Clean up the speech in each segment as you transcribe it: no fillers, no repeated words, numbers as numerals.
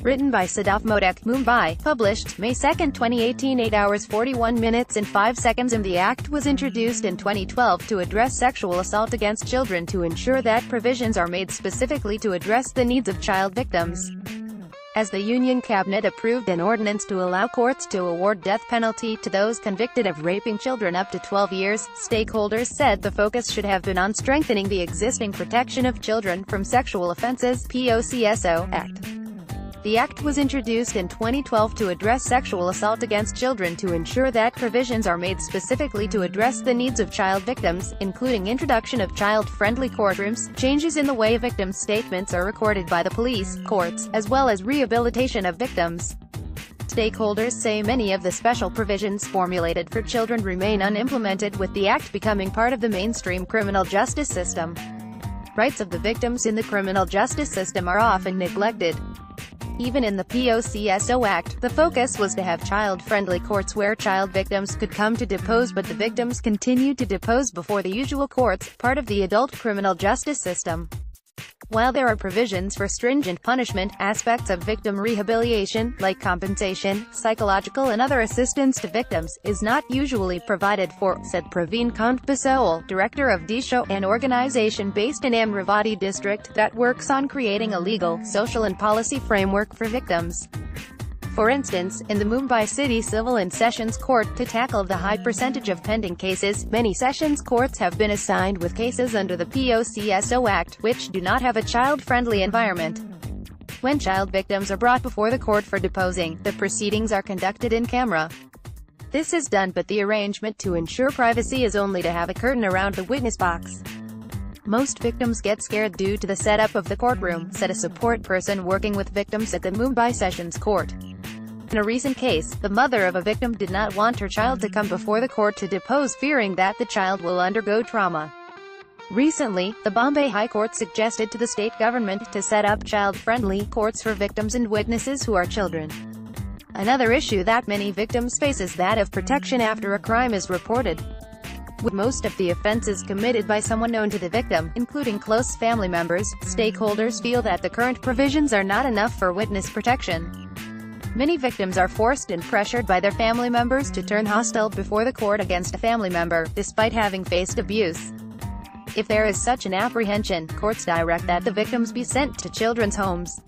Written by Sadaf Modak, Mumbai. Published May 2, 2018. 8 hours 41 minutes and 5 seconds. The Act was introduced in 2012 to address sexual assault against children to ensure that provisions are made specifically to address the needs of child victims. As the Union Cabinet approved an ordinance to allow courts to award death penalty to those convicted of raping children up to 12 years, stakeholders said the focus should have been on strengthening the existing Protection of Children from Sexual Offences (POCSO) Act. The Act was introduced in 2012 to address sexual assault against children to ensure that provisions are made specifically to address the needs of child victims, including introduction of child-friendly courtrooms, changes in the way victims' statements are recorded by the police, courts, as well as rehabilitation of victims. Stakeholders say many of the special provisions formulated for children remain unimplemented, with the Act becoming part of the mainstream criminal justice system. Rights of the victims in the criminal justice system are often neglected. Even in the POCSO Act, the focus was to have child-friendly courts where child victims could come to depose, but the victims continued to depose before the usual courts, part of the adult criminal justice system. While there are provisions for stringent punishment, aspects of victim rehabilitation, like compensation, psychological and other assistance to victims, is not usually provided for, said Praveen Kant Basoul, director of DSHO, an organization based in Amravati district that works on creating a legal, social and policy framework for victims. For instance, in the Mumbai City Civil and Sessions Court, to tackle the high percentage of pending cases, many sessions courts have been assigned with cases under the POCSO Act, which do not have a child-friendly environment. When child victims are brought before the court for deposing, the proceedings are conducted in camera. This is done, but the arrangement to ensure privacy is only to have a curtain around the witness box. Most victims get scared due to the setup of the courtroom, said a support person working with victims at the Mumbai Sessions Court. In a recent case, the mother of a victim did not want her child to come before the court to depose, fearing that the child will undergo trauma. Recently, the Bombay High Court suggested to the state government to set up child-friendly courts for victims and witnesses who are children. Another issue that many victims face is that of protection after a crime is reported. With most of the offenses committed by someone known to the victim, including close family members, stakeholders feel that the current provisions are not enough for witness protection. Many victims are forced and pressured by their family members to turn hostile before the court against a family member, despite having faced abuse. If there is such an apprehension, courts direct that the victims be sent to children's homes.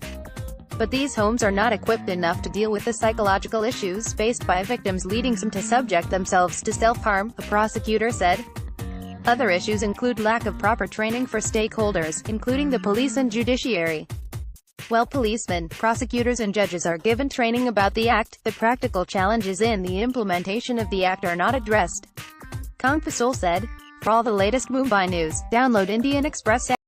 But these homes are not equipped enough to deal with the psychological issues faced by victims, leading some to subject themselves to self-harm, a prosecutor said. Other issues include lack of proper training for stakeholders, including the police and judiciary. While policemen, prosecutors and judges are given training about the Act, the practical challenges in the implementation of the Act are not addressed. Kant Basoul said. For all the latest Mumbai news, download Indian Express app.